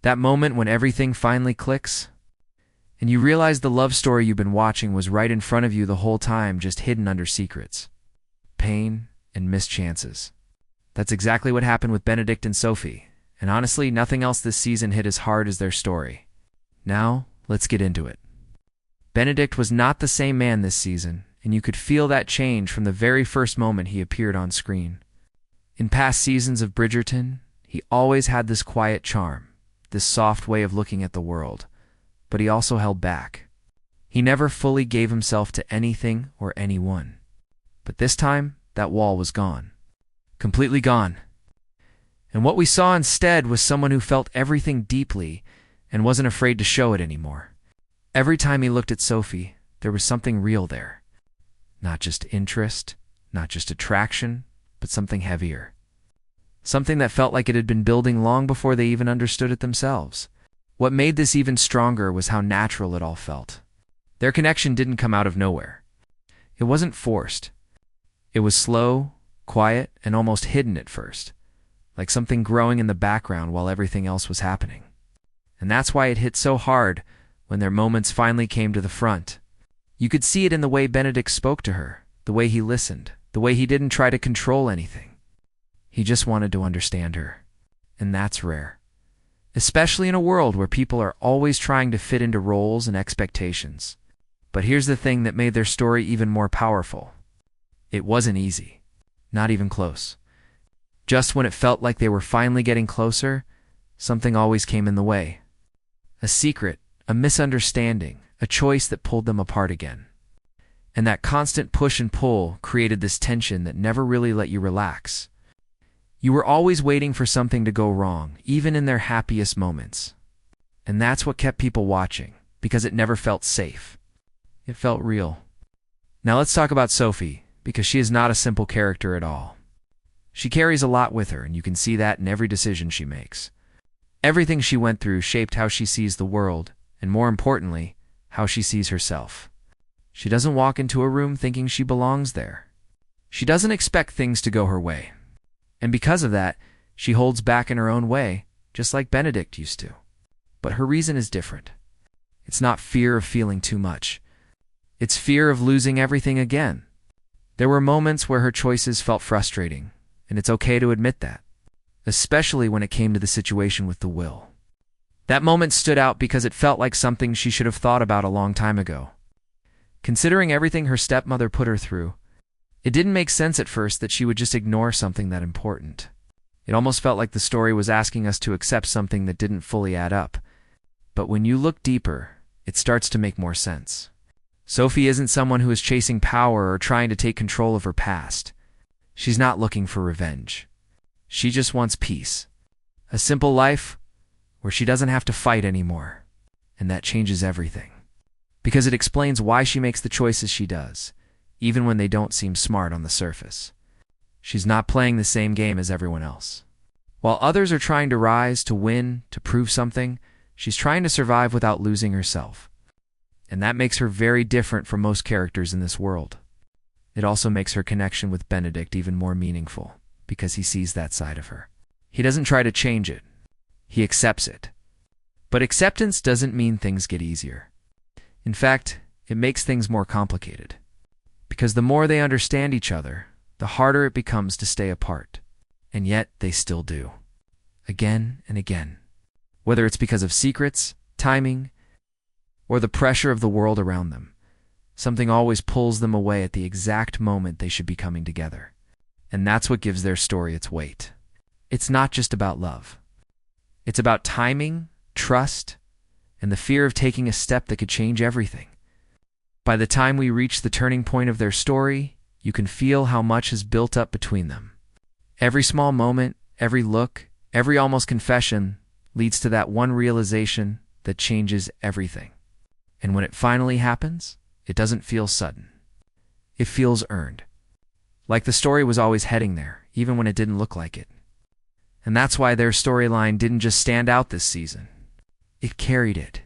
That moment when everything finally clicks, and you realize the love story you've been watching was right in front of you the whole time, just hidden under secrets, pain, and missed chances. That's exactly what happened with Benedict and Sophie, and honestly, nothing else this season hit as hard as their story. Now, let's get into it. Benedict was not the same man this season, and you could feel that change from the very first moment he appeared on screen. In past seasons of Bridgerton, he always had this quiet charm, this soft way of looking at the world, but he also held back. He never fully gave himself to anything or anyone. But this time, that wall was gone. Completely gone. And what we saw instead was someone who felt everything deeply and wasn't afraid to show it anymore. Every time he looked at Sophie, there was something real there. Not just interest, not just attraction, but something heavier. Something that felt like it had been building long before they even understood it themselves. What made this even stronger was how natural it all felt. Their connection didn't come out of nowhere. It wasn't forced. It was slow, quiet, and almost hidden at first, like something growing in the background while everything else was happening. And that's why it hit so hard when their moments finally came to the front. You could see it in the way Benedict spoke to her, the way he listened, the way he didn't try to control anything. He just wanted to understand her. And that's rare. Especially in a world where people are always trying to fit into roles and expectations. But here's the thing that made their story even more powerful. It wasn't easy. Not even close. Just when it felt like they were finally getting closer, something always came in the way. A secret, a misunderstanding, a choice that pulled them apart again. And that constant push and pull created this tension that never really let you relax. You were always waiting for something to go wrong, even in their happiest moments. And that's what kept people watching, because it never felt safe. It felt real. Now let's talk about Sophie, because she is not a simple character at all. She carries a lot with her, and you can see that in every decision she makes. Everything she went through shaped how she sees the world, and more importantly, how she sees herself. She doesn't walk into a room thinking she belongs there. She doesn't expect things to go her way. And because of that, she holds back in her own way, just like Benedict used to. But her reason is different. It's not fear of feeling too much. It's fear of losing everything again. There were moments where her choices felt frustrating, and it's okay to admit that, especially when it came to the situation with the will. That moment stood out because it felt like something she should have thought about a long time ago. Considering everything her stepmother put her through, it didn't make sense at first that she would just ignore something that important. It almost felt like the story was asking us to accept something that didn't fully add up. But when you look deeper, it starts to make more sense. Sophie isn't someone who is chasing power or trying to take control of her past. She's not looking for revenge. She just wants peace. A simple life where she doesn't have to fight anymore. And that changes everything. Because it explains why she makes the choices she does, even when they don't seem smart on the surface. She's not playing the same game as everyone else. While others are trying to rise, to win, to prove something, she's trying to survive without losing herself. And that makes her very different from most characters in this world. It also makes her connection with Benedict even more meaningful, because he sees that side of her. He doesn't try to change it. He accepts it. But acceptance doesn't mean things get easier. In fact, it makes things more complicated. Because the more they understand each other, the harder it becomes to stay apart. And yet, they still do. Again and again. Whether it's because of secrets, timing, or the pressure of the world around them, something always pulls them away at the exact moment they should be coming together. And that's what gives their story its weight. It's not just about love. It's about timing, trust, and the fear of taking a step that could change everything. By the time we reach the turning point of their story, you can feel how much has built up between them. Every small moment, every look, every almost confession leads to that one realization that changes everything. And when it finally happens, it doesn't feel sudden. It feels earned. Like the story was always heading there, even when it didn't look like it. And that's why their storyline didn't just stand out this season. It carried it.